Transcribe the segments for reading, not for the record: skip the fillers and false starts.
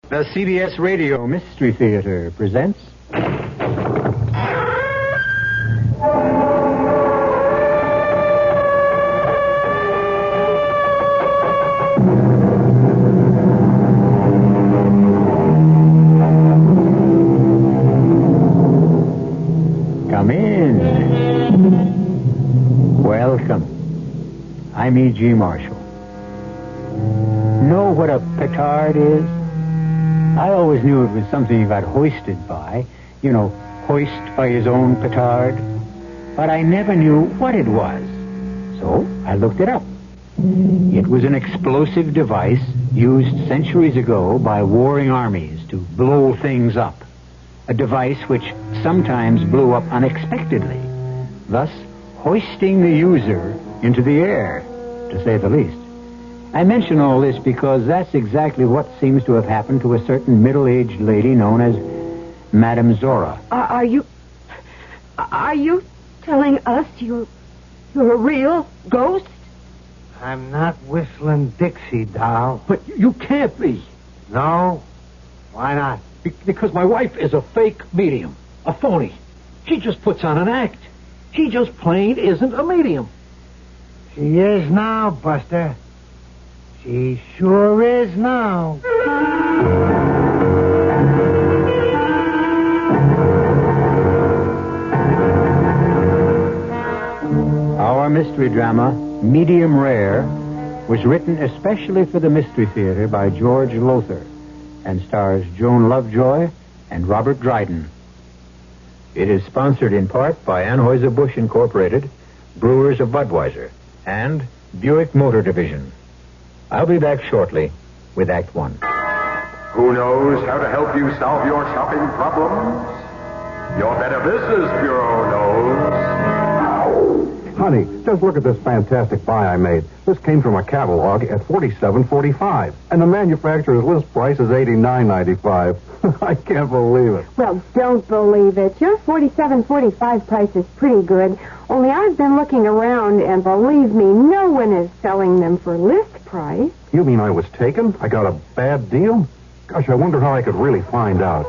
The CBS Radio Mystery Theater presents... Come in. Welcome. I'm E.G. Marshall. Know what a petard is? I always knew it was something he got hoisted by. You know, hoist by his own petard. But I never knew what it was. So I looked it up. It was an explosive device used centuries ago by warring armies to blow things up. A device which sometimes blew up unexpectedly, thus hoisting the user into the air, to say the least. I mention all this because that's exactly what seems to have happened to a certain middle-aged lady known as Madame Zora. Are you telling us you're a real ghost? I'm not whistling Dixie, doll. But you can't be. No? Why not? Because my wife is a fake medium. A phony. She just puts on an act. She just plain isn't a medium. She is now, Buster. She sure is now. Our mystery drama, Medium Rare, was written especially for the Mystery Theater by George Lothar and stars Joan Lovejoy and Robert Dryden. It is sponsored in part by Anheuser-Busch Incorporated, Brewers of Budweiser, and Buick Motor Division. I'll be back shortly with Act One. Who knows how to help you solve your shopping problems? Your Better Business Bureau knows. Honey, just look at this fantastic buy I made. This came from a catalog at $47.45, and the manufacturer's list price is $89.95. I can't believe it. Well, don't believe it. Your $47.45 price is pretty good. Only I've been looking around, and believe me, no one is selling them for list price. You mean I was taken? I got a bad deal? Gosh, I wonder how I could really find out.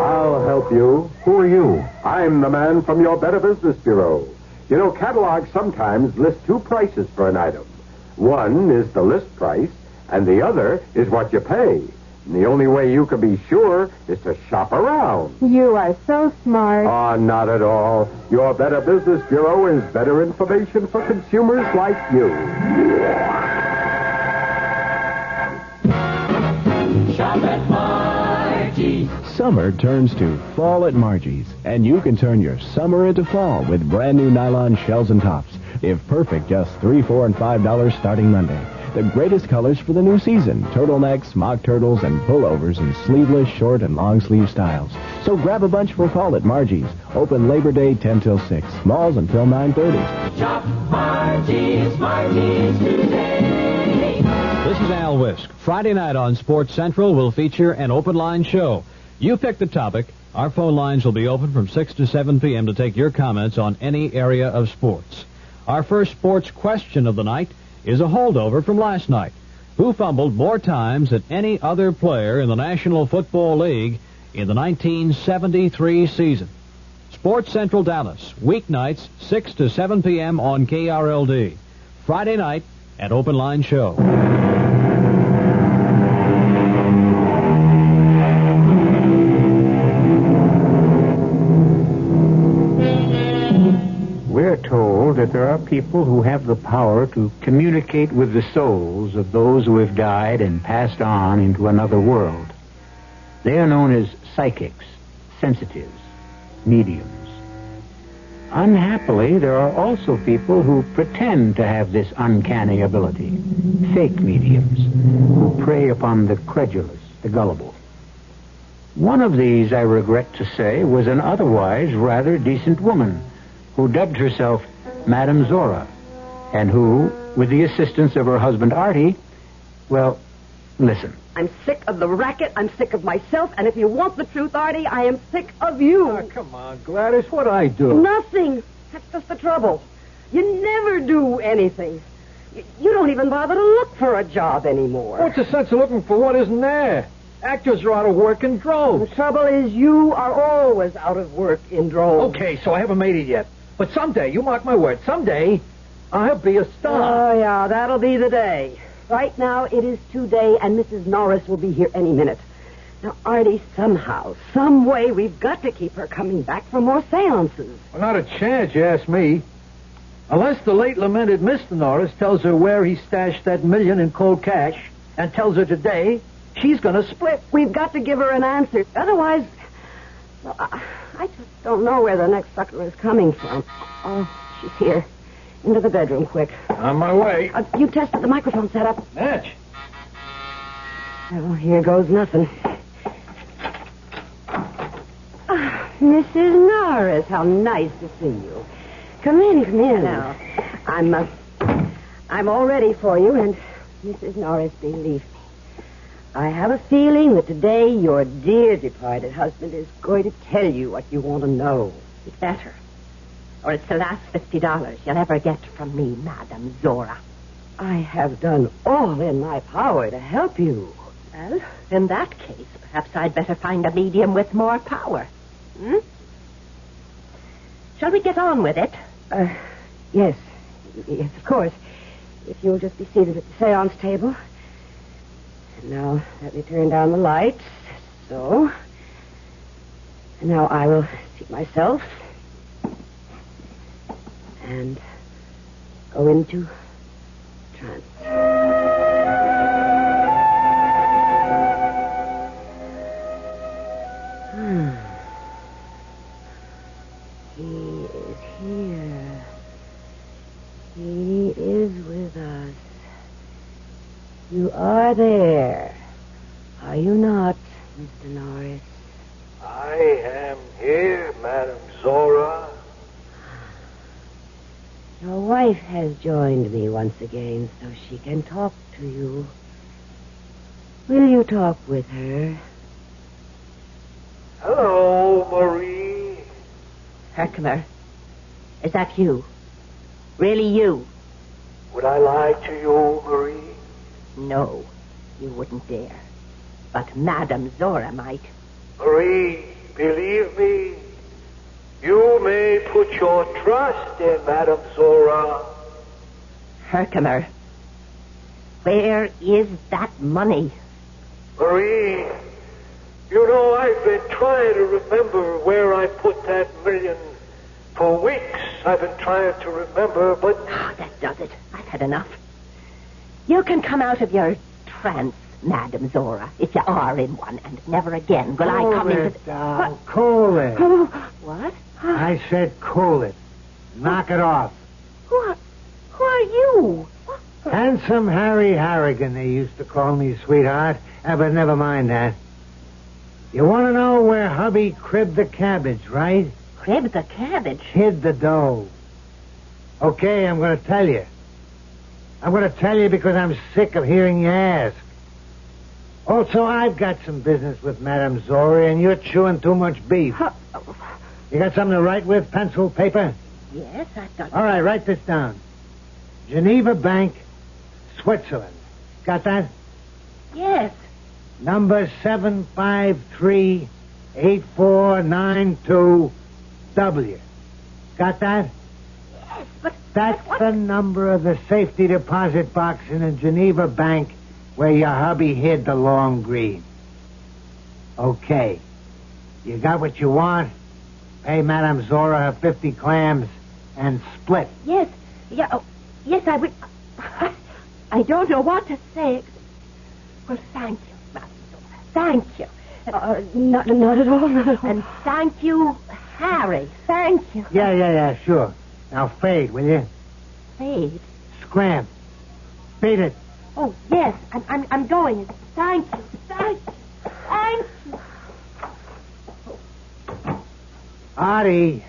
I'll help you. Who are you? I'm the man from your Better Business Bureau. You know, catalogs sometimes list two prices for an item. One is the list price, and the other is what you pay. And the only way you can be sure is to shop around. You are so smart. Oh, not at all. Your Better Business Bureau is better information for consumers like you. Shop at Margie's. Summer turns to fall at Margie's, and you can turn your summer into fall with brand new nylon shells and tops. If perfect, just $3, $4, and $5 starting Monday. The greatest colors for the new season: turtlenecks, mock turtles, and pullovers in sleeveless, short, and long sleeve styles. So grab a bunch for fall at Margie's. Open Labor Day 10 till 6. Malls until 9:30. Shop Margie's, Margie's today. This is Al Wisk. Friday night on Sports Central will feature an open line show. You pick the topic. Our phone lines will be open from 6 to 7 p.m. to take your comments on any area of sports. Our first sports question of the night is a holdover from last night. Who fumbled more times than any other player in the National Football League in the 1973 season? Sports Central Dallas, weeknights, 6 to 7 p.m. on KRLD. Friday night at Open Line Show. We're told that there are people who have the power to communicate with the souls of those who have died and passed on into another world. They are known as psychics, sensitives, mediums. Unhappily, there are also people who pretend to have this uncanny ability, fake mediums, who prey upon the credulous, the gullible. One of these, I regret to say, was an otherwise rather decent woman who dubbed herself Madame Zora, and who, with the assistance of her husband Artie, well, listen. I'm sick of the racket, I'm sick of myself, and if you want the truth, Artie, I am sick of you. Oh, come on, Gladys, what'd I do? Nothing. That's just the trouble. You never do anything. You don't even bother to look for a job anymore. What's the sense of looking for what isn't there? Actors are out of work in droves. The trouble is you are always out of work in droves. Okay, so I haven't made it yet. But someday, you mark my word, someday I'll be a star. Oh, yeah, that'll be the day. Right now, it is today, and Mrs. Norris will be here any minute. Now, Artie, somehow, some way, we've got to keep her coming back for more seances. Well, not a chance, you ask me. Unless the late lamented Mr. Norris tells her where he stashed that $1 million in cold cash and tells her today, she's going to split. We've got to give her an answer. Otherwise, well, I just don't know where the next sucker is coming from. Oh, she's here. Into the bedroom, quick. On my way. You tested the microphone setup. Match. Well, here goes nothing. Mrs. Norris, how nice to see you. Come in, come in. Now, I'm all ready for you, and Mrs. Norris, believe me, I have a feeling that today your dear departed husband is going to tell you what you want to know. It's better. Or it's the last $50 you'll ever get from me, Madame Zora. I have done all in my power to help you. Well, in that case, perhaps I'd better find a medium with more power. Hmm? Shall we get on with it? Yes. Yes, of course. If you'll just be seated at the seance table. And now, let me turn down the lights. So. And now I will seat myself. And go into trance. He is here. He is with us. You are there. Are you not, Mr. Norris? I am here, Madame Zora. Your wife has joined me once again so she can talk to you. Will you talk with her? Hello, Marie. Herkimer, is that you? Really you? Would I lie to you, Marie? No, you wouldn't dare. But Madame Zora might. Marie, believe me, you may put your trust in Madame Zora. Herkimer, where is that money? Marie, you know I've been trying to remember where I put that $1 million. For weeks I've been trying to remember, but... Oh, that does it. I've had enough. You can come out of your trance, Madame Zora, if you are in one, and never again will I come into... Cool it. Oh, what? I said cool it. Knock it off. Who are you? Handsome Harry Harrigan, they used to call me, sweetheart. But never mind that. You want to know where hubby cribbed the cabbage, right? Cribbed the cabbage? Hid the dough. Okay, I'm going to tell you. I'm going to tell you because I'm sick of hearing you ask. Also, I've got some business with Madame Zora, and you're chewing too much beef. You got something to write with? Pencil, paper? Yes, I've got... All right, write this down. Geneva Bank, Switzerland. Got that? Yes. Number 753-8492-W. Got that? Yes, but... That's the number of the safety deposit box in a Geneva bank where your hubby hid the long green. Okay. You got what you want? Pay Madame Zora her 50 clams and split. Yes. Yeah, oh, yes, I would... I don't know what to say. Well, thank you, Madame Zora. Thank you. Not at all, not at all. And thank you, Harry. Thank you. Yeah, sure. Now fade, will you? Fade? Scram. Beat it. Oh, yes, I'm going. Thank you. Thank you. Artie,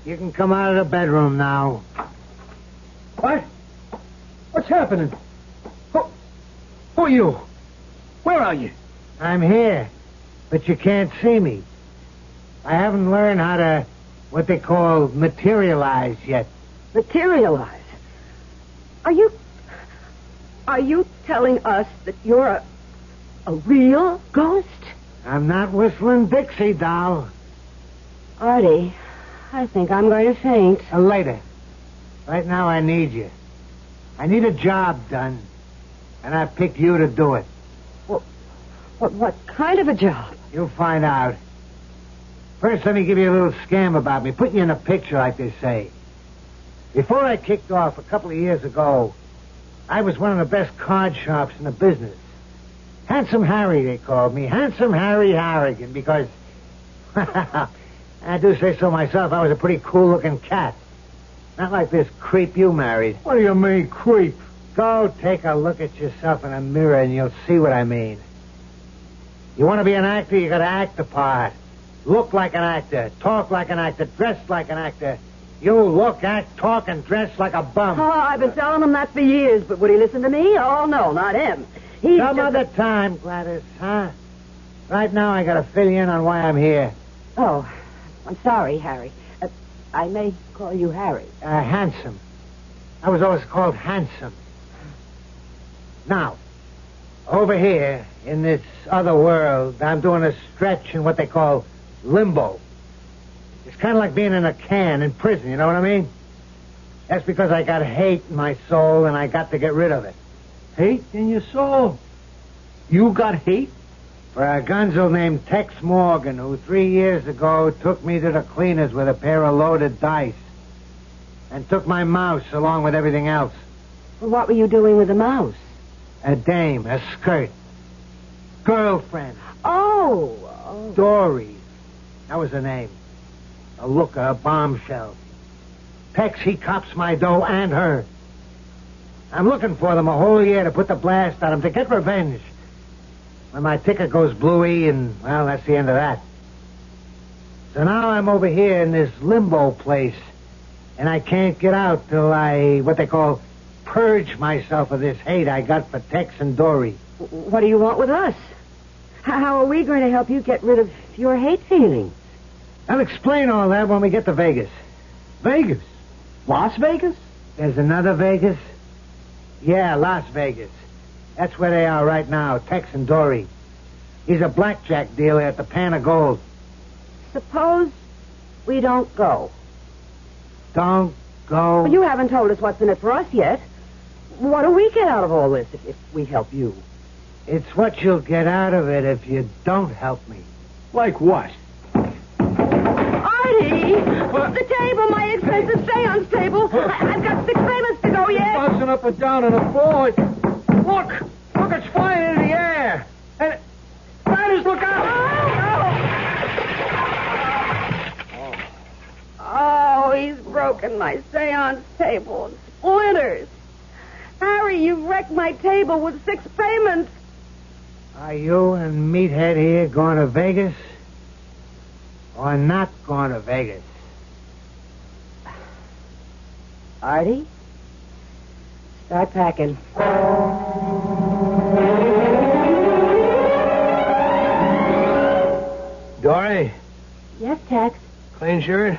you can come out of the bedroom now. What? What's happening? Who are you? Where are you? I'm here, but you can't see me. I haven't learned how to, what they call, materialize yet. Materialize? Are you Are you telling us that you're a real ghost? I'm not whistling Dixie, doll. Artie, I think I'm going to faint. Later. Right now, I need you. I need a job done, and I picked you to do it. What kind of a job? You'll find out. First, let me give you a little scam about me. Put you in a picture, like they say. Before I kicked off a couple of years ago, I was one of the best card shops in the business. Handsome Harry, they called me. Handsome Harry Harrigan, because, I do say so myself, I was a pretty cool-looking cat. Not like this creep you married. What do you mean, creep? Go take a look at yourself in a mirror and you'll see what I mean. You want to be an actor, you got to act the part. Look like an actor, talk like an actor, dress like an actor. You look, act, talk, and dress like a bum. Oh, I've been telling him that for years, but would he listen to me? Oh, no, not him. Some other time, Gladys, huh? Right now I got to fill you in on why I'm here. Oh, I'm sorry, Harry. I may call you Harry. Handsome. I was always called Handsome. Now, over here, in this other world, I'm doing a stretch in what they call limbo. It's kind of like being in a can in prison, you know what I mean? That's because I got hate in my soul, and I got to get rid of it. Hate in your soul? You got hate? For a gunzo named Tex Morgan, who 3 years ago took me to the cleaners with a pair of loaded dice. And took my mouse along with everything else. Well, what were you doing with the mouse? A dame, a skirt. Girlfriend. Oh. Dory. That was her name. A looker, a bombshell. Tex, he cops my dough and her. I'm looking for them a whole year to put the blast on them, to get revenge. When my ticket goes bluey, and, well, that's the end of that. So now I'm over here in this limbo place, and I can't get out till I, what they call, purge myself of this hate I got for Tex and Dory. What do you want with us? How are we going to help you get rid of your hate feelings? I'll explain all that when we get to Vegas. Vegas? Las Vegas? There's another Vegas? Yeah, Las Vegas. That's where they are right now, Tex and Dory. He's a blackjack dealer at the Pan of Gold. Suppose we don't go. Don't go? Well, you haven't told us what's in it for us yet. What do we get out of all this if we help you? It's what you'll get out of it if you don't help me. Like what? Artie! The table, my expensive seance table. I've got 6 payments to go yet. Bouncing up and down on the floor. Look, it's flying in the air. And, Gladys, look out! Oh, he's broken my seance table in splinters. Harry, you've wrecked my table with 6 payments. Are you and Meathead here going to Vegas? Or not going to Vegas? Artie? Start packing. Dory? Yes, Tex. Clean shirt?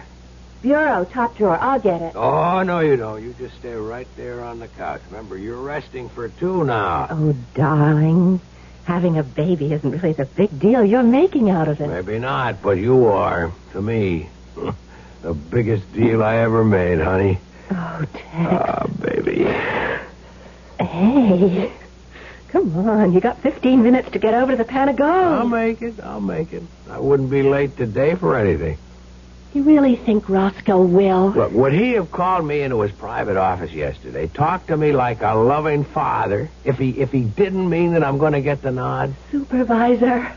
Bureau, top drawer. I'll get it. Oh, no, you don't. You just stay right there on the couch. Remember, you're resting for 2 now. Oh, darling. Having a baby isn't really the big deal you're making out of it. Maybe not, but you are. To me. The biggest deal I ever made, honey. Oh, Tex. Ah, baby. Hey. Come on. You got 15 minutes to get over to the Pan of Gold. I'll make it. I wouldn't be late today for anything. You really think Roscoe will? Look, would he have called me into his private office yesterday, talked to me like a loving father, if he didn't mean that I'm going to get the nod? Supervisor,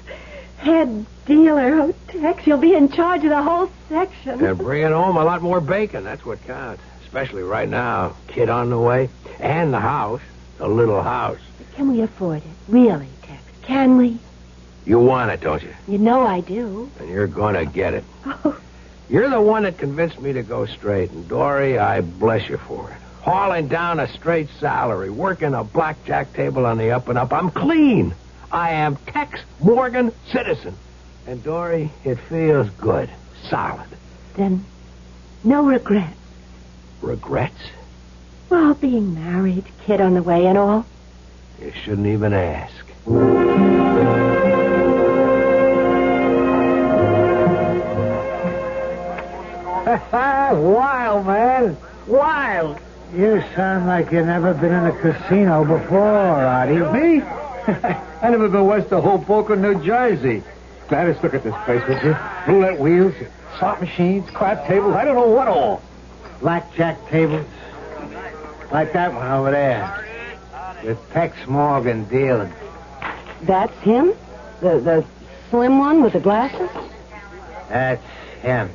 head dealer. Oh, Tex, you'll be in charge of the whole section. And bringing home a lot more bacon, that's what counts. Especially right now. Kid on the way. And the house. The little house. Can we afford it? Really, Tex? Can we? You want it, don't you? You know I do. And you're going to get it. Oh. You're the one that convinced me to go straight. And, Dory, I bless you for it. Hauling down a straight salary, working a blackjack table on the up and up. I'm clean. I am Tex Morgan citizen. And, Dory, it feels good. Solid. Then, no regrets. Regrets? Well, being married, kid on the way and all. You shouldn't even ask. Wild, man. Wild. You sound like you've never been in a casino before, Artie. Me? I never been west of Hoboken, New Jersey. Gladys, look at this place, would you? Roulette wheels, slot machines, crap tables, I don't know what all. Blackjack tables. Like that one over there. With Tex Morgan dealing. That's him? The slim one with the glasses? That's him.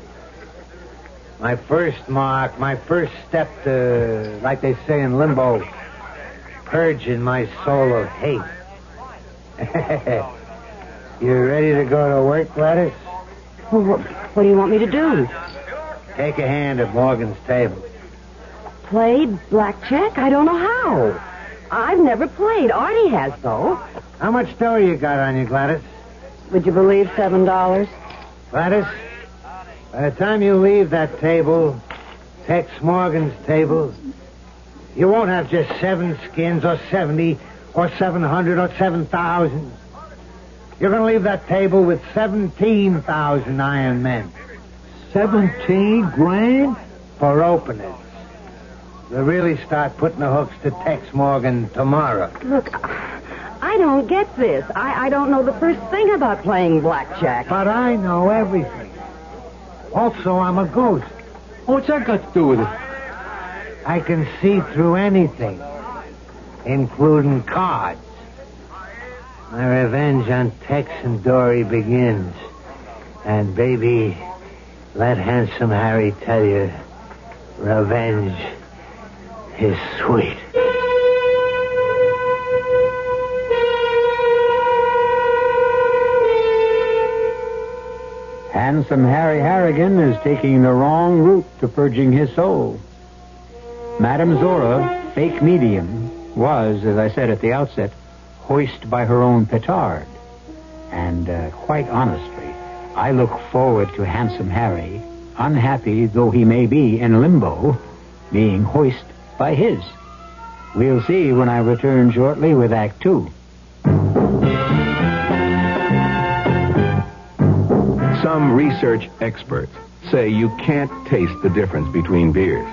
My first mark, my first step to, like they say in limbo, purging my soul of hate. You ready to go to work, Gladys? Well, what do you want me to do? Take a hand at Morgan's table. Play blackjack? I don't know how. I've never played. Artie has, though. How much dough you got on you, Gladys? Would you believe $7? Gladys, by the time you leave that table, Tex Morgan's table, you won't have just 7 skins or 70 or 700 or 7,000. You're going to leave that table with 17,000 iron men. 17 grand? For openers. They'll really start putting the hooks to Tex Morgan tomorrow. Look, I don't get this. I don't know the first thing about playing blackjack. But I know everything. Also, I'm a ghost. What's that got to do with it? I can see through anything, including cards. My revenge on Tex and Dory begins. And, baby, let Handsome Harry tell you, revenge is sweet. Handsome Harry Harrigan is taking the wrong route to purging his soul. Madame Zora, fake medium, was, as I said at the outset, hoisted by her own petard. And quite honestly, I look forward to Handsome Harry, unhappy though he may be in limbo, being hoisted by his. We'll see when I return shortly with Act 2. Some research experts say you can't taste the difference between beers.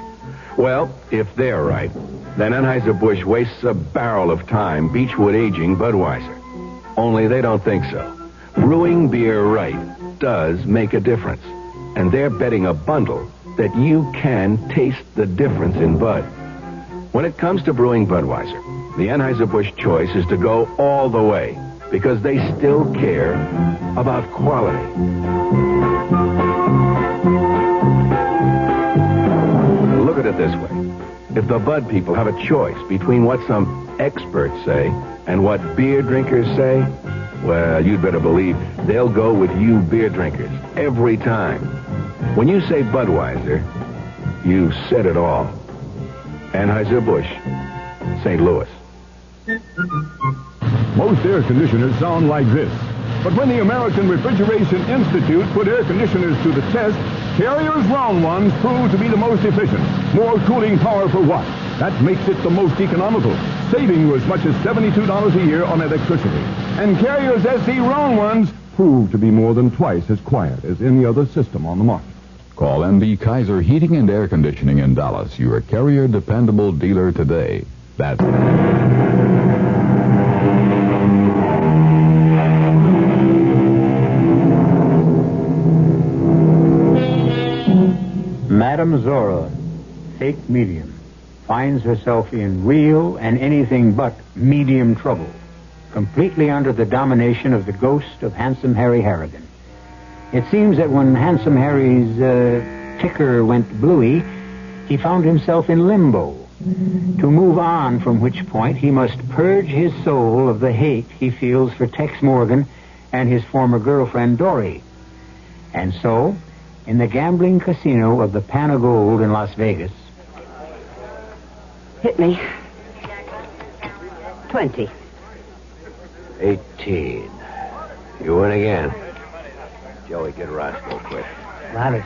Well, if they're right, then Anheuser-Busch wastes a barrel of time Beechwood aging Budweiser. Only they don't think so. Brewing beer right does make a difference. And they're betting a bundle that you can taste the difference in Bud. When it comes to brewing Budweiser, the Anheuser-Busch choice is to go all the way because they still care about quality. Look at it this way. If the Bud people have a choice between what some experts say and what beer drinkers say, well, you'd better believe they'll go with you beer drinkers every time. When you say Budweiser, you said it all. Anheuser-Busch, St. Louis. Most air conditioners sound like this. But when the American Refrigeration Institute put air conditioners to the test, Carrier's round ones proved to be the most efficient. More cooling power per watt. That makes it the most economical, saving you as much as $72 a year on electricity. And Carrier's SC round ones prove to be more than twice as quiet as any other system on the market. Call MB Kaiser Heating and Air Conditioning in Dallas, your Carrier dependable dealer today. That's Madame Zora, fake medium, finds herself in real and anything but medium trouble, completely under the domination of the ghost of Handsome Harry Harrigan. It seems that when Handsome Harry's ticker went bluey, he found himself in limbo, to move on from which point he must purge his soul of the hate he feels for Tex Morgan and his former girlfriend, Dory. And so, in the gambling casino of the Pan of Gold in Las Vegas... Hit me. 20. 18. You win again. Joey, get Roscoe quick. Gladys,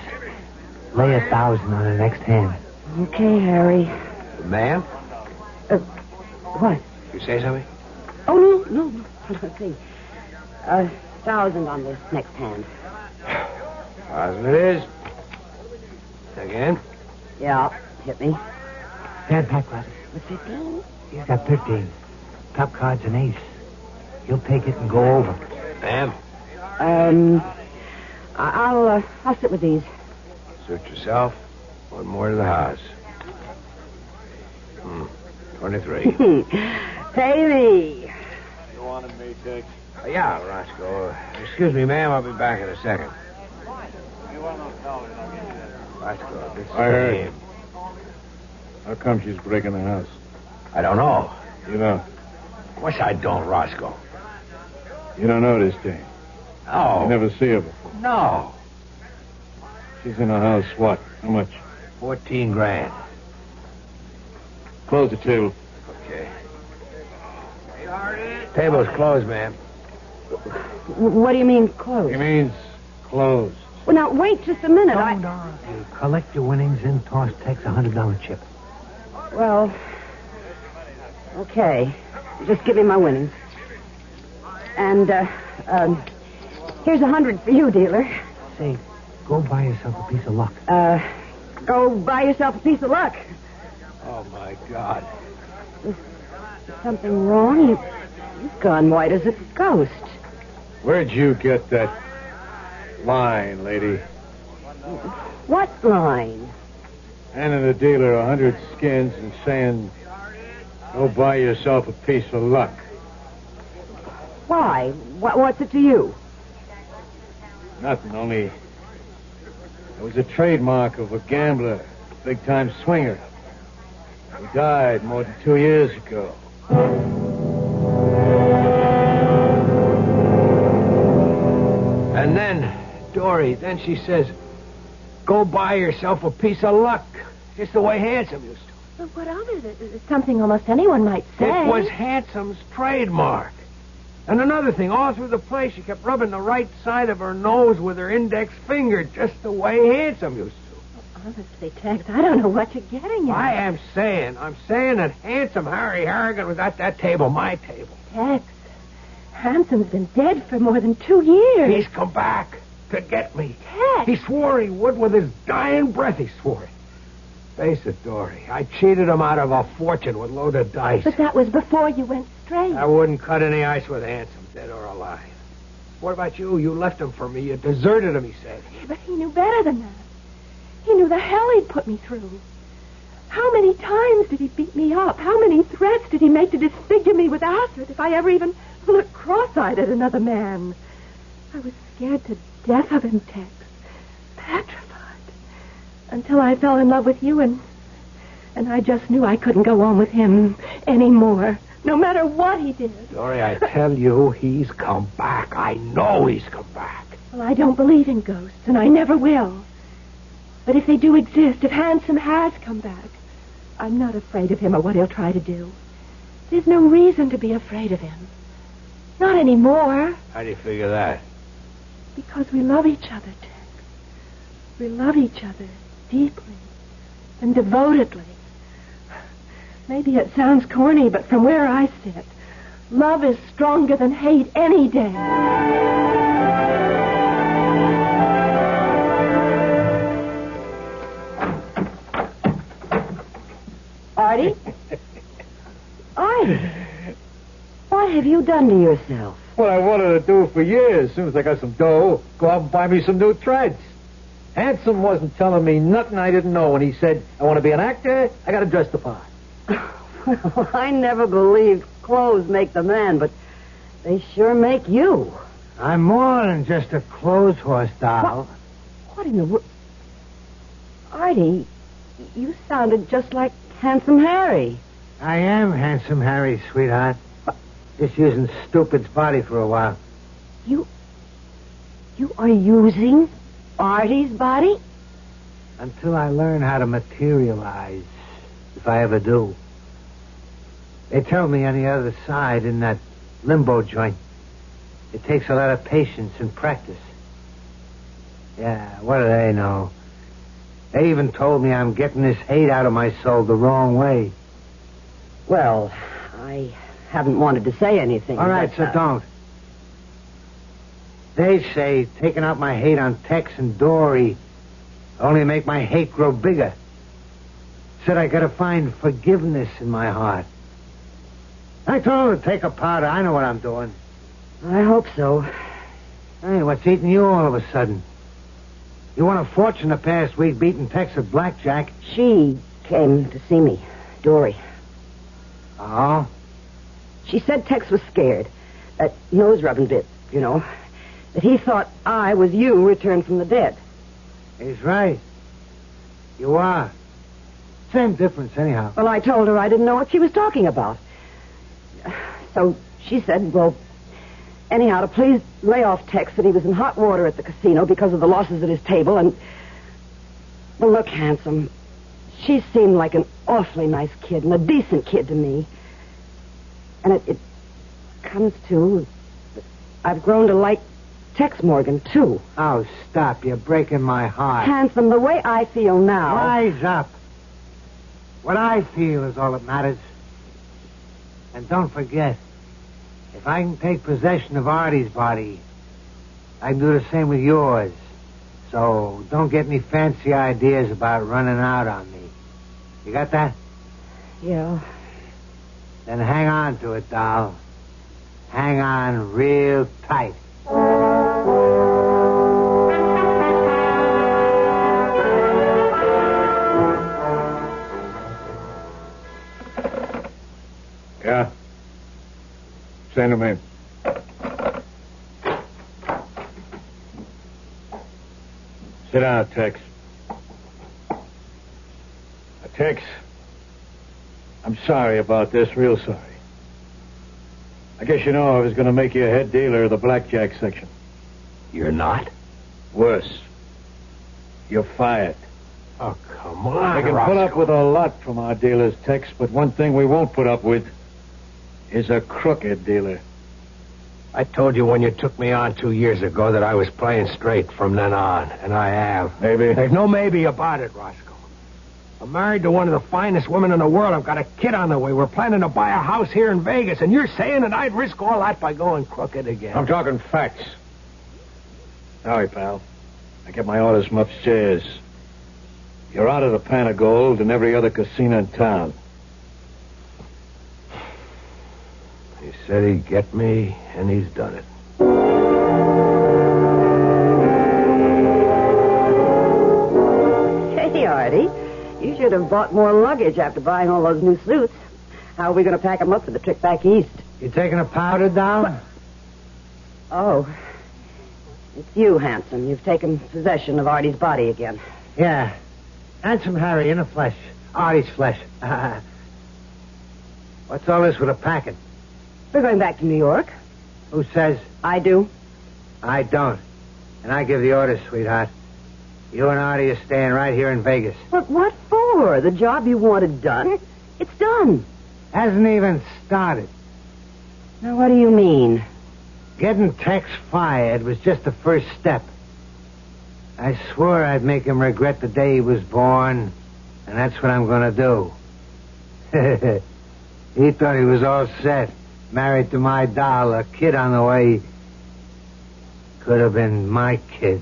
lay 1,000 on the next hand. Okay, Harry. Ma'am? What? You say something? Oh, no. Let's see. 1,000 on this next hand. 1,000 it is. Again? Yeah, hit me. Stand back, Gladys. With 15? He's got 15. Top card's an ace. He'll take it and go over. Ma'am? I'll sit with these. Suit yourself. One more to the house. 23. Pay me. You wanted me, Tex? Yeah, Roscoe. Excuse me, ma'am. I'll be back in a second. Roscoe, this is I heard. him. How come she's breaking the house? I don't know. You know. Of course I don't, Roscoe. You don't know this thing. No. You never see her before. No. She's in the house, what? How much? 14 grand. Close the table. Okay. Table's closed, ma'am. What do you mean, closed? He means closed. Well, now, wait just a minute. You collect your winnings and toss Tex a $100 chip. Well, okay. Just give me my winnings. And, here's 100 for you, dealer. Say, go buy yourself a piece of luck. Go buy yourself a piece of luck. Oh, my God. Is something wrong? You've gone white as a ghost. Where'd you get that line, lady? What line? Handing the dealer 100 skins and saying, go buy yourself a piece of luck. Why? What's it to you? Nothing, only it was a trademark of a gambler, big-time swinger. He died more than 2 years ago. And then, Dory, then she says, go buy yourself a piece of luck. Just the way Handsome used to. But what of it? It's something almost anyone might say. It was Handsome's trademark. And another thing, all through the play, she kept rubbing the right side of her nose with her index finger, just the way Handsome used to. Honestly, Tex, I don't know what you're getting at. I'm saying that Handsome Harry Harrigan was at that table, my table. Tex, Handsome's been dead for more than 2 years. He's come back to get me. Tex! He swore he would with his dying breath, he swore it. Face it, Dory, I cheated him out of a fortune with loaded dice. But that was before you went straight. I wouldn't cut any ice with Handsome, dead or alive. What about you? You left him for me. You deserted him, he said. But he knew better than that. He knew the hell he'd put me through. How many times did he beat me up? How many threats did he make to disfigure me with acid if I ever even looked cross-eyed at another man? I was scared to death of him, Tex. Petrified. Until I fell in love with you, and I just knew I couldn't go on with him anymore, no matter what he did. Dory, I tell you, he's come back. I know he's come back. Well, I don't believe in ghosts, and I never will. But if they do exist, if Handsome has come back, I'm not afraid of him or what he'll try to do. There's no reason to be afraid of him. Not anymore. How do you figure that? Because we love each other, Tex. We love each other deeply and devotedly. Maybe it sounds corny, but from where I sit, love is stronger than hate any day. Artie? Artie? What have you done to yourself? What I wanted to do for years. As soon as I got some dough, go out and buy me some new threads. Handsome wasn't telling me nothing I didn't know when he said, I want to be an actor, I got to dress the part. Well, I never believed clothes make the man, but they sure make you. I'm more than just a clothes horse doll. What in the world? Artie, you sounded just like Handsome Harry. I am Handsome Harry, sweetheart. Just using Stupid's body for a while. You are using Artie's body? Until I learn how to materialize, if I ever do. They tell me on the other side, in that limbo joint, it takes a lot of patience and practice. Yeah, what do they know? They even told me I'm getting this hate out of my soul the wrong way. Well, I haven't wanted to say anything. All right, but, so don't. They say taking out my hate on Tex and Dory only make my hate grow bigger. Said I gotta find forgiveness in my heart. I told her to take a powder. I know what I'm doing. I hope so. Hey, what's eating you all of a sudden? You won a fortune the past week beating Tex at blackjack. She came to see me, Dory. Oh? She said Tex was scared. That nose-rubbing bit, you know. That he thought I was you returned from the dead. He's right. You are. Same difference, anyhow. Well, I told her I didn't know what she was talking about. So she said, well, anyhow, to please lay off Tex that he was in hot water at the casino because of the losses at his table, and... Well, look, Handsome, she seemed like an awfully nice kid and a decent kid to me. And it comes to... I've grown to like Tex Morgan, too. Oh, stop. You're breaking my heart. Handsome, the way I feel now... Rise up. What I feel is all that matters. And don't forget, if I can take possession of Artie's body, I can do the same with yours. So don't get any fancy ideas about running out on me. You got that? Yeah. Then hang on to it, doll. Hang on real tight. Yeah? Send him in. Sit down, Tex. Tex, I'm sorry about this, real sorry. I guess you know I was going to make you a head dealer of the blackjack section. You're not? Worse. You're fired. Oh, come on, We can put up with a lot from our dealers, Tex, but one thing we won't put up with is a crooked dealer. I told you when you took me on 2 years ago that I was playing straight from then on, and I have. Maybe? There's no maybe about it, Roscoe. I'm married to one of the finest women in the world. I've got a kid on the way. We're planning to buy a house here in Vegas, and you're saying that I'd risk all that by going crooked again. I'm talking facts. Sorry, pal. I get my orders from upstairs. You're out of the Pan of Gold and every other casino in town. He said he'd get me, and he's done it. Hey, Artie, you should have bought more luggage after buying all those new suits. How are we going to pack them up for the trip back east? You taking a powder down? Oh, it's you, Handsome. You've taken possession of Artie's body again. Yeah. Handsome Harry in the flesh. Artie's flesh. What's all this with a packing? We're going back to New York. Who says? I do. I don't. And I give the orders, sweetheart. You and Artie are staying right here in Vegas. But what for? The job you wanted done? It's done. Hasn't even started. Now, what do you mean? Getting Tex fired was just the first step. I swore I'd make him regret the day he was born, and that's what I'm going to do. He thought he was all set. Married to my doll, a kid on the way. Could have been my kid.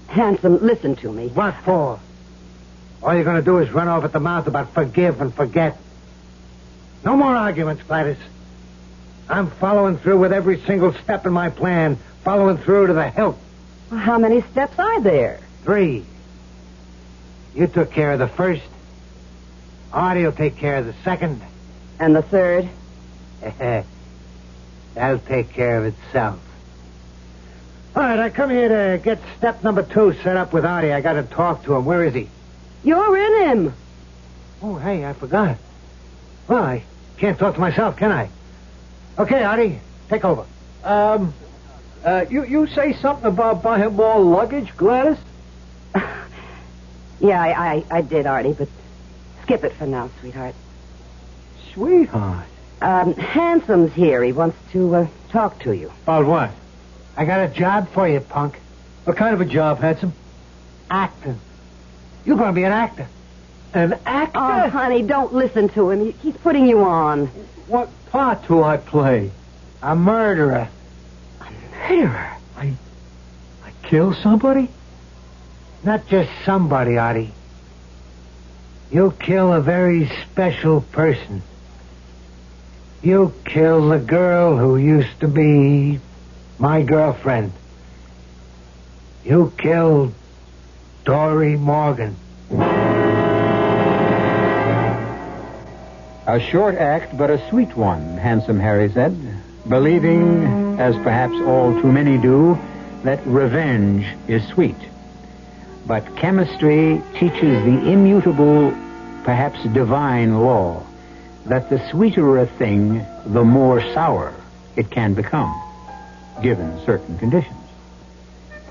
Handsome, listen to me. What for? All you're going to do is run off at the mouth about forgive and forget. No more arguments, Gladys. I'm following through with every single step in my plan. Following through to the hilt. Well, how many steps are there? 3. You took care of the first. Artie will take care of the second. And the third? That'll take care of itself. All right, I come here to get step number 2 set up with Artie. I got to talk to him. Where is he? You're in him. Oh, hey, I forgot. Well, I can't talk to myself, can I? Okay, Artie, take over. You say something about buying more luggage, Gladys? Yeah, I did, Artie, but skip it for now, sweetheart. Sweetheart? Handsome's here. He wants to talk to you. About what? I got a job for you, punk. What kind of a job, Handsome? Acting. You're going to be an actor. An actor? Oh, honey, don't listen to him. He's putting you on. What part do I play? A murderer. Murderer? I kill somebody? Not just somebody, Artie. You kill a very special person. You kill the girl who used to be my girlfriend. You killed Dory Morgan. A short act, but a sweet one, Handsome Harry said, believing, as perhaps all too many do, that revenge is sweet. But chemistry teaches the immutable, perhaps divine law, that the sweeter a thing, the more sour it can become, given certain conditions.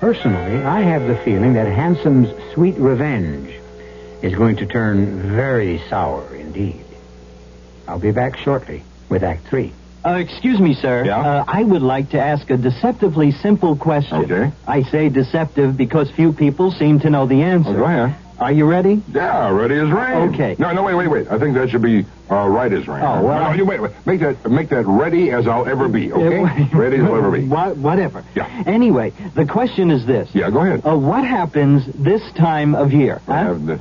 Personally, I have the feeling that Handsome's sweet revenge is going to turn very sour indeed. I'll be back shortly with Act 3. Excuse me, sir. Yeah? I would like to ask a deceptively simple question. Okay. I say deceptive because few people seem to know the answer. Oh, go ahead. Are you ready? Yeah, ready as rain. Okay. No, wait. I think that should be right as rain. Oh, well, No, you wait. Make that ready as I'll ever be, okay? Ready as I'll ever be. Whatever. Yeah. Anyway, the question is this. Yeah, go ahead. What happens this time of year? Huh?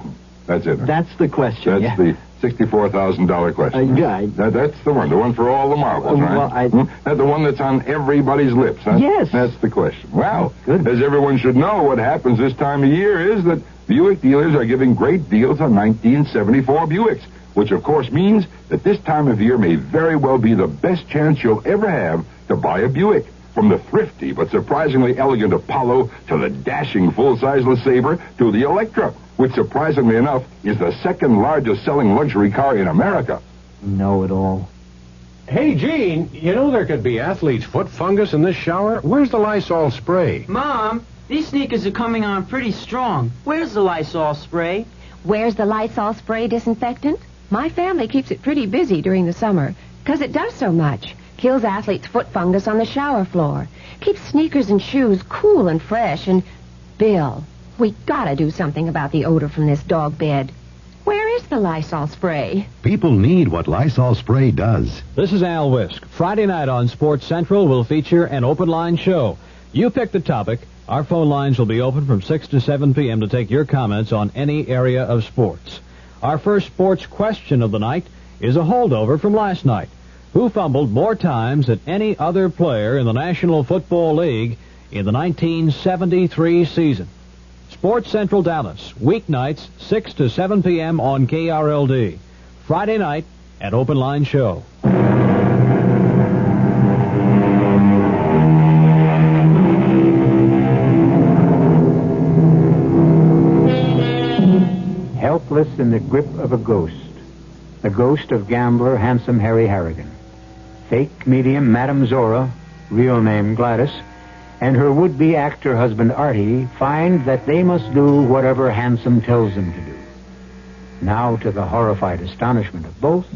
That's it. That's the question. That's the $64,000 question. Yeah. That's the one for all the marbles, right? That's the one that's on everybody's lips, huh? Yes. That's the question. Well, Good. as everyone should know, what happens this time of year is that Buick dealers are giving great deals on 1974 Buicks, which of course means that this time of year may very well be the best chance you'll ever have to buy a Buick. From the thrifty but surprisingly elegant Apollo to the dashing full-size LeSabre to the Electra, which surprisingly enough is the second largest selling luxury car in America. Know-it-all. Hey, Gene, you know there could be athlete's foot fungus in this shower? Where's the Lysol spray? Mom, these sneakers are coming on pretty strong. Where's the Lysol spray? Where's the Lysol spray disinfectant? My family keeps it pretty busy during the summer because it does so much. Kills athlete's foot fungus on the shower floor. Keeps sneakers and shoes cool and fresh. And, Bill, we gotta do something about the odor from this dog bed. Where is the Lysol spray? People need what Lysol spray does. This is Al Wisk. Friday night on Sports Central will feature an open line show. You pick the topic. Our phone lines will be open from 6 to 7 p.m. to take your comments on any area of sports. Our first sports question of the night is a holdover from last night. Who fumbled more times than any other player in the National Football League in the 1973 season? Sports Central Dallas, weeknights, 6 to 7 p.m. on KRLD. Friday night at Open Line Show. Helpless in the grip of a ghost. The ghost of gambler Handsome Harry Harrigan. Fake medium Madame Zora, real name Gladys, and her would-be actor husband Artie find that they must do whatever Handsome tells them to do. Now, to the horrified astonishment of both,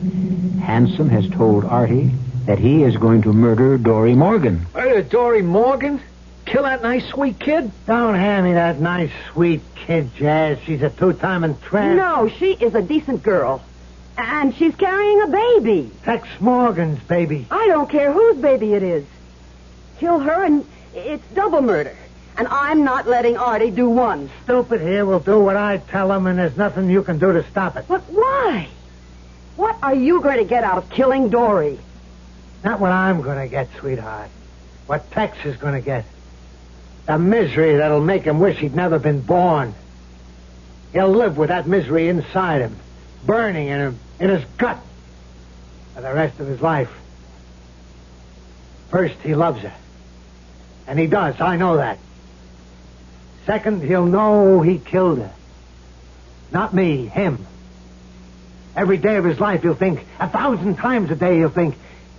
Handsome has told Artie that he is going to murder Dory Morgan. Dory Morgan? Kill that nice, sweet kid? Don't hand me that nice, sweet kid, Jazz. She's a two-timing tramp. No, she is a decent girl. And she's carrying a baby. Tex Morgan's baby. I don't care whose baby it is. Kill her and it's double murder. And I'm not letting Artie do one. Stupid here will do what I tell him, and there's nothing you can do to stop it. But why? What are you going to get out of killing Dory? Not what I'm going to get, sweetheart. What Tex is going to get. The misery that'll make him wish he'd never been born. He'll live with that misery inside him, burning in him, in his gut, for the rest of his life. First, he loves her. And he does, I know that. Second, he'll know he killed her. Not me, him. Every day of his life, he'll think, 1,000 times a day, he'll think,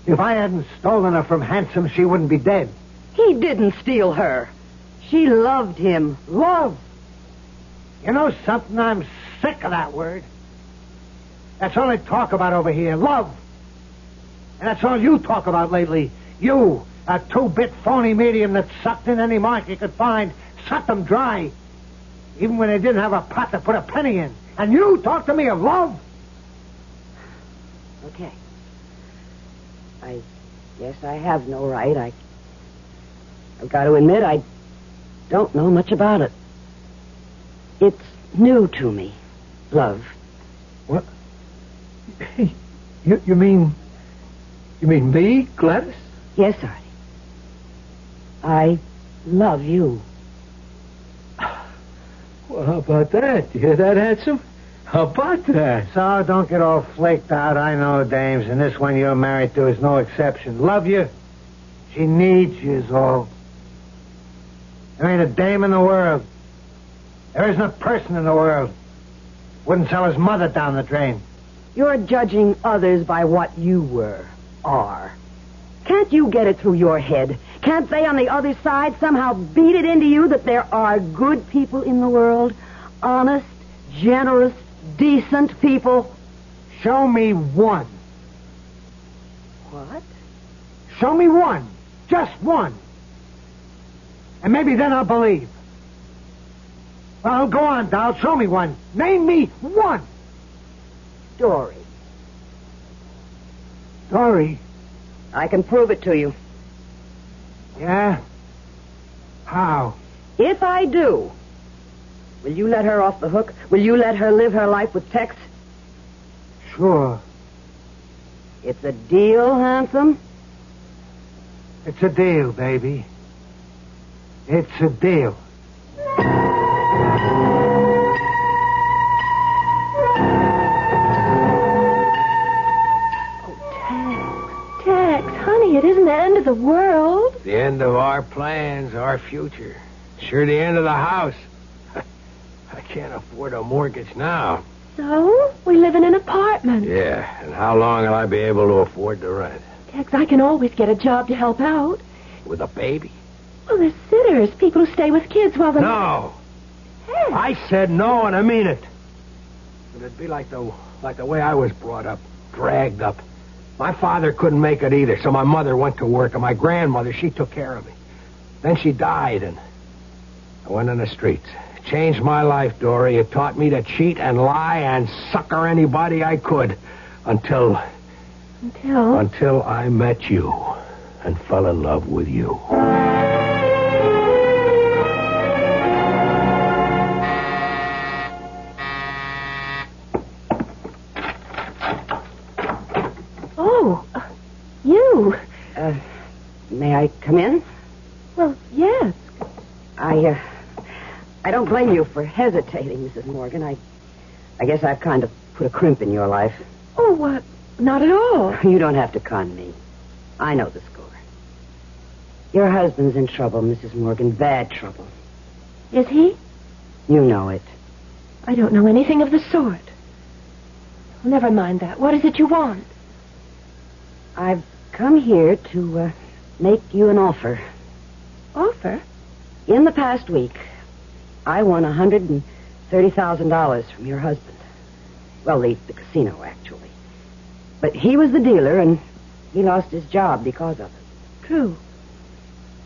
if I hadn't stolen her from Handsome, she wouldn't be dead. He didn't steal her. She loved him. Love? You know something? I'm sick of that word. That's all they talk about over here, love. And that's all you talk about lately. You, a two-bit phony medium that sucked in any mark you could find, sucked them dry. even when they didn't have a pot to put a penny in. And you talk to me of love? Okay. I guess I have no right. I've got to admit I don't know much about it. It's new to me, love. What? You mean me, Gladys? Yes, Artie. I love you. Well, how about that? You hear that, handsome? How about that? So don't get all flaked out. I know dames, and this one you're married to is no exception. Love you. She needs you is all. There ain't a dame in the world. There isn't a person in the world wouldn't sell his mother down the drain. You're judging others by what you are. Can't you get it through your head? Can't they on the other side somehow beat it into you that there are good people in the world? Honest, generous, decent people? Show me one. What? Show me one. Just one. And maybe then I'll believe. Well, go on, doll. Show me one. Name me one. Dory. Dory? I can prove it to you. Yeah? How? If I do, will you let her off the hook? Will you let her live her life with Tex? Sure. It's a deal, handsome? It's a deal, baby. It's a deal. It isn't the end of the world. The end of our plans, our future. Sure, the end of the house. I can't afford a mortgage now. So, we live in an apartment. Yeah, and how long will I be able to afford the rent? Tex, I can always get a job to help out. With a baby? Well, there's sitters, people who stay with kids while they're... No! Hey. I said no, and I mean it. But it'd be like the way I was brought up, dragged up. My father couldn't make it either, so my mother went to work, and my grandmother, she took care of me. Then she died, and I went on the streets. It changed my life, Dory. It taught me to cheat and lie and sucker anybody I could until I met you and fell in love with you. You. May I come in? Well, yes. I don't blame you for hesitating, Mrs. Morgan. I guess I've kind of put a crimp in your life. Oh, what? Not at all. You don't have to con me. I know the score. Your husband's in trouble, Mrs. Morgan. Bad trouble. Is he? You know it. I don't know anything of the sort. Well, never mind that. What is it you want? I've come here to make you an offer. Offer? In the past week, I won $130,000 from your husband. Well, the casino, actually. But he was the dealer, and he lost his job because of it. True.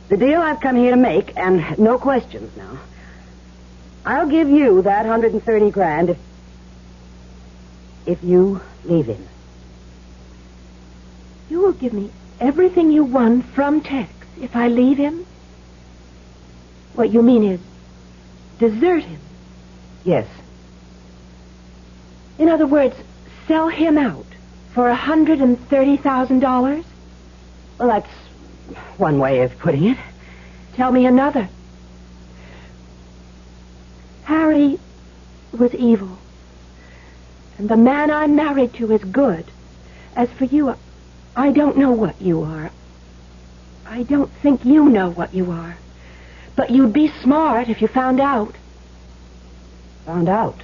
The deal I've come here to make, and no questions now. I'll give you that $130,000 if you leave him. You will give me everything you won from Tex if I leave him? What you mean is desert him? Yes. In other words, sell him out for $130,000? Well, that's one way of putting it. Tell me another. Harry was evil. And the man I'm married to is good. As for you, I don't know what you are. I don't think you know what you are. But you'd be smart if you found out. Found out?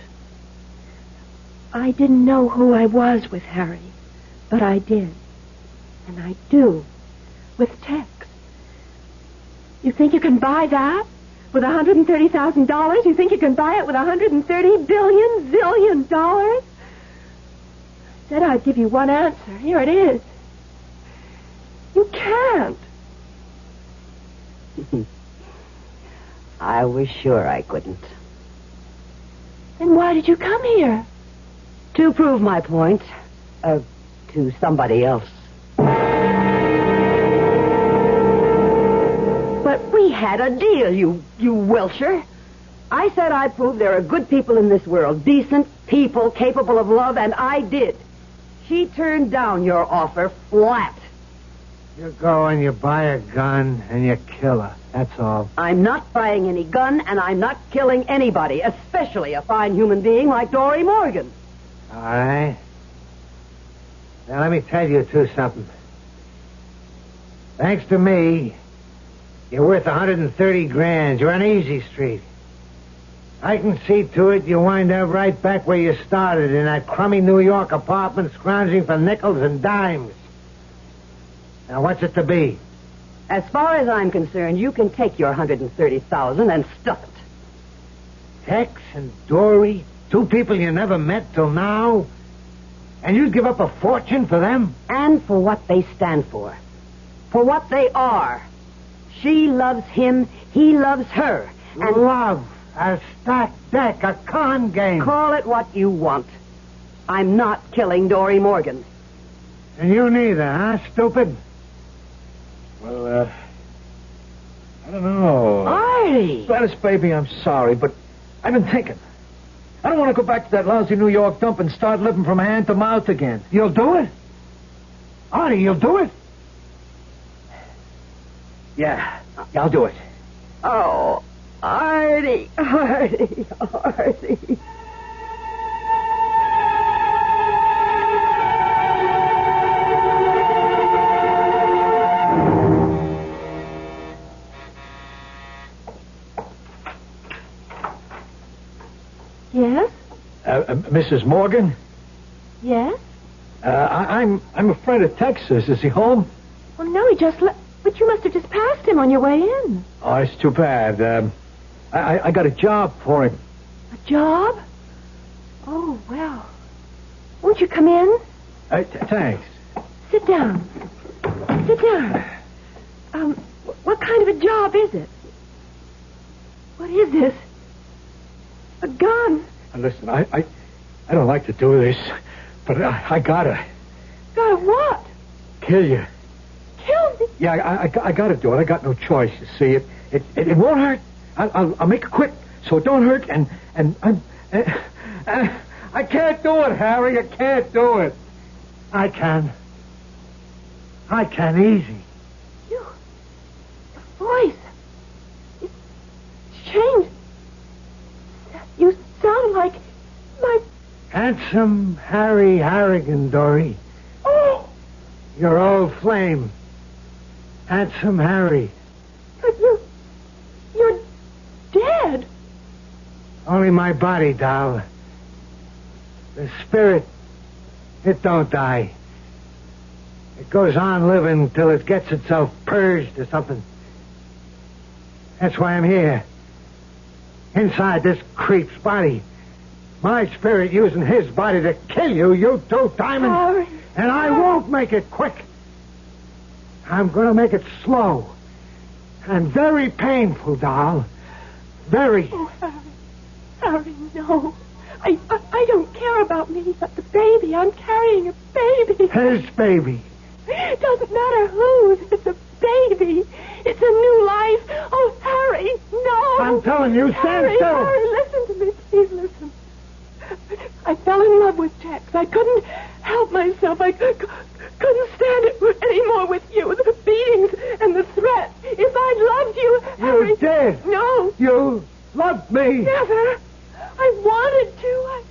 I didn't know who I was with Harry, but I did. And I do with Tex. You think you can buy that with $130,000? You think you can buy it with $130 billion zillion dollars? I said I'd give you one answer. Here it is. You can't. I was sure I couldn't. Then why did you come here? To prove my point. To somebody else. But we had a deal, you Welcher. I said I'd prove there are good people in this world. Decent people capable of love, and I did. She turned down your offer flat. You go and you buy a gun and you kill her. That's all. I'm not buying any gun, and I'm not killing anybody, especially a fine human being like Dory Morgan. All right. Now, let me tell you, too, something. Thanks to me, you're worth 130 grand. You're on easy street. I can see to it you wind up right back where you started, in that crummy New York apartment, scrounging for nickels and dimes. Now, what's it to be? As far as I'm concerned, you can take your $130,000 and stuff it. Tex and Dory, two people you never met till now, and you'd give up a fortune for them? And for what they stand for. For what they are. She loves him, he loves her. And love, a stacked deck, a con game. Call it what you want. I'm not killing Dory Morgan. And you neither, huh, stupid? Well, I don't know. Artie! Gladys, baby, I'm sorry, but I've been thinking. I don't want to go back to that lousy New York dump and start living from hand to mouth again. You'll do it? Artie, you'll do it? Yeah, I'll do it. Oh, Artie. Yes? Mrs. Morgan? Yes? I'm a friend of Texas. Is he home? Well, no, he just left. But you must have just passed him on your way in. Oh, it's too bad. I got a job for him. A job? Oh, well. Won't you come in? Thanks. Sit down. Sit down. What kind of a job is it? What is this? A gun. Listen, I don't like to do this, but I gotta. Gotta what? Kill you. Kill me? Yeah, I gotta do it. I got no choice. You see, it won't hurt. I'll make it quick, so it don't hurt. And I can't do it, Harry. I can't do it. I can easy. Your voice. It's changed. You sound like my... Handsome Harry Harrigan, Dory. Oh! Your old flame. Handsome Harry. But you're dead. Only my body, doll. The spirit, it don't die. It goes on living till it gets itself purged or something. That's why I'm here. Inside this creep's body. My spirit using his body to kill you, you two diamonds. Harry. And I won't make it quick. I'm going to make it slow. And very painful, doll. Very. Oh, Harry, no. I don't care about me, but the baby. I'm carrying a baby. His baby. It doesn't matter whose. It's a baby. It's a new life. Oh, Harry, no. I'm telling you, stand still. Harry, listen to me. Please listen. I fell in love with Tex. I couldn't help myself. I couldn't stand it anymore with you. The beatings and the threats. If I'd loved you, Harry... You did. No. You loved me. Never. I wanted to.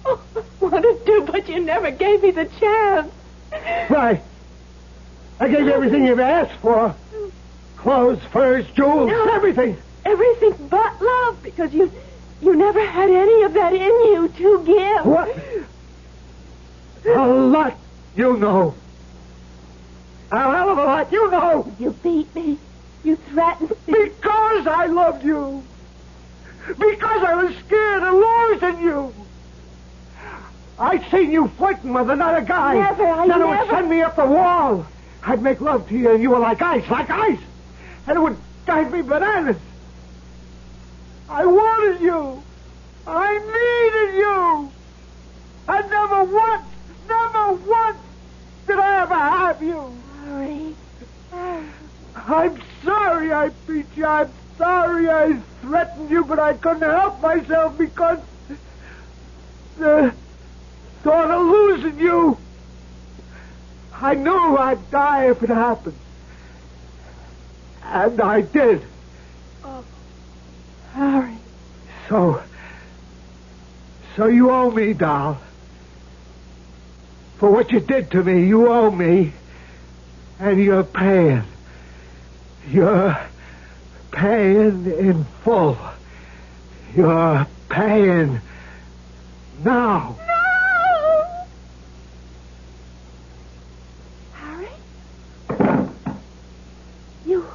I wanted to, but you never gave me the chance. Right. I gave you everything you've asked for. Clothes, furs, jewels, everything. Everything but love, because you never had any of that in you to give. What? A lot you know. A hell of a lot you know. You beat me. You threatened me. Because I loved you. Because I was scared of losing you. I'd seen you flirting with another guy. Never, Then it would send me up the wall. I'd make love to you, and you were like ice. And it would drive me bananas. I wanted you. I needed you. And never once did I ever have you. Harry. I'm sorry I beat you. I'm sorry I threatened you, but I couldn't help myself because the thought of losing you. I knew I'd die if it happened. And I did. Oh, Harry. So you owe me, doll. For what you did to me, you owe me. And you're paying. You're paying in full. You're paying now. No! Harry? You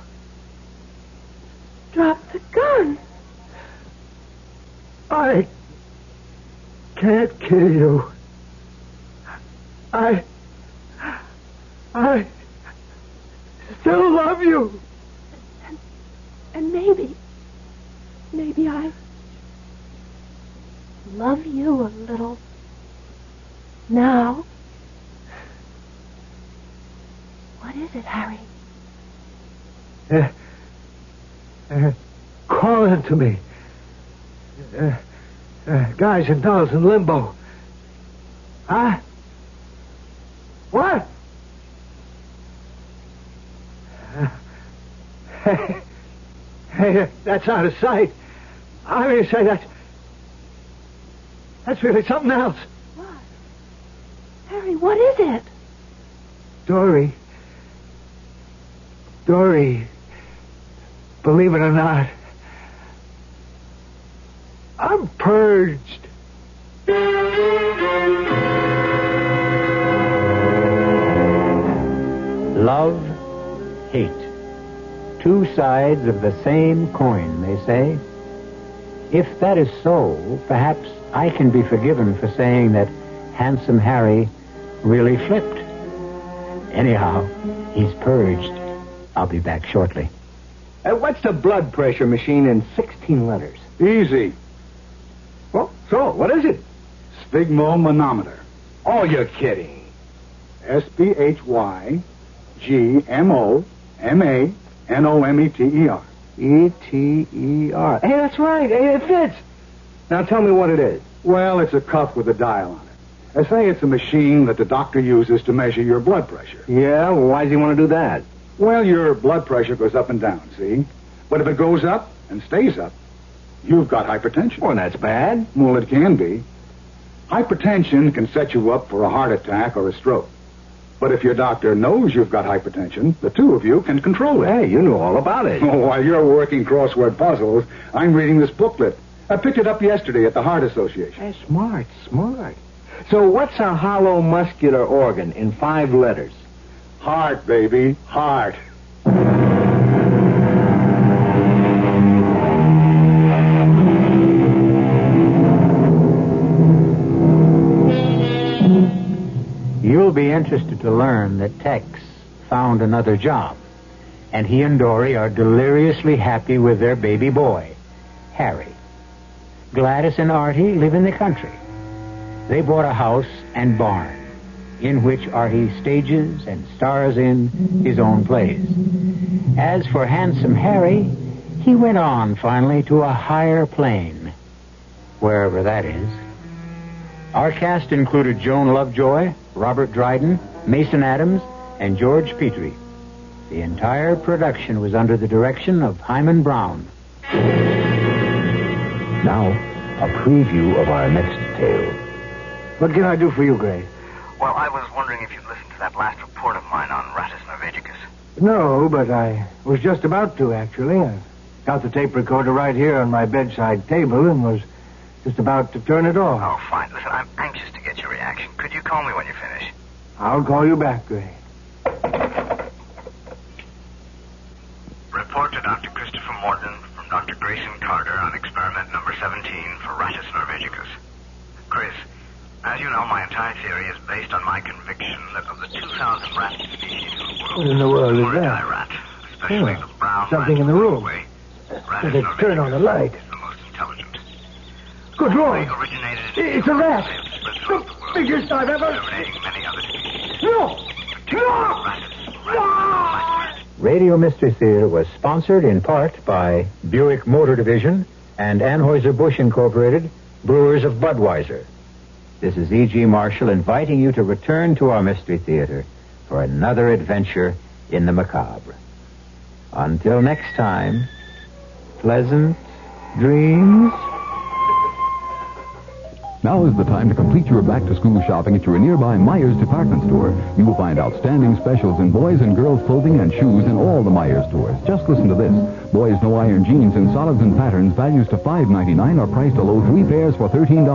dropped the gun. I can't kill you. I still love you. And maybe I love you a little now. What is it, Harry? Calling to me. Guys and dolls in limbo. Huh? What? Hey, that's out of sight. I mean to say that's really something else. What? Harry, what is it? Dory, believe it or not, I'm purged. Love, hate. Two sides of the same coin, they say. If that is so, perhaps I can be forgiven for saying that Handsome Harry really flipped. Anyhow, he's purged. I'll be back shortly. What's the blood pressure machine in 16 letters? Easy. Well, so, what is it? Sphygmomanometer. Oh, you're kidding. Sphygmomanometer. E-T-E-R. Hey, that's right. Hey, it fits. Now tell me what it is. Well, it's a cuff with a dial on it. They say it's a machine that the doctor uses to measure your blood pressure. Yeah? Well, why does he want to do that? Well, your blood pressure goes up and down, see? But if it goes up and stays up, you've got hypertension. Well, that's bad. Well, it can be. Hypertension can set you up for a heart attack or a stroke. But if your doctor knows you've got hypertension, the two of you can control it. Hey, you know all about it. Oh, while you're working crossword puzzles, I'm reading this booklet. I picked it up yesterday at the Heart Association. Hey, smart. So what's a hollow muscular organ in 5 letters? Heart, baby. Heart. You'll be interested to learn that Tex found another job, and he and Dory are deliriously happy with their baby boy, Harry. Gladys and Artie live in the country. They bought a house and barn, in which Artie stages and stars in his own plays. As for Handsome Harry, he went on finally to a higher plane, wherever that is. Our cast included Joan Lovejoy, Robert Dryden, Mason Adams, and George Petrie. The entire production was under the direction of Himan Brown. Now, a preview of our next tale. What can I do for you, Gray? Well, I was wondering if you'd listened to that last report of mine on Rattus norvegicus. No, but I was just about to, actually. I got the tape recorder right here on my bedside table and was just about to turn it off. Oh, fine. Listen, I'm anxious to get your reaction. Could you call me when you finish? I'll call you back, Gray. Report to Dr. Christopher Morton from Dr. Grayson Carter on experiment number 17 for Rattus norvegicus. Chris, as you know, my entire theory is based on my conviction that of the 2,000 rat species in the world, What in the world is that? rat, especially the brown Something rat in the room. Rattus Let's turn on the light. is the most intelligent. Good Lord. Originated It's a rat. The biggest I've ever... many other species. No! No! Radio Mystery Theater was sponsored in part by Buick Motor Division and Anheuser-Busch Incorporated, brewers of Budweiser. This is E.G. Marshall inviting you to return to our Mystery Theater for another adventure in the macabre. Until next time, pleasant dreams. Now is the time to complete your back-to-school shopping at your nearby Myers department store. You will find outstanding specials in boys and girls clothing and shoes in all the Myers stores. Just listen to this. Boys no-iron jeans in solids and patterns, values to $5.99, are priced a low 3 pairs for $13.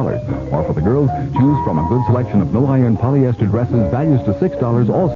Or for the girls, choose from a good selection of no-iron polyester dresses, values to $6, also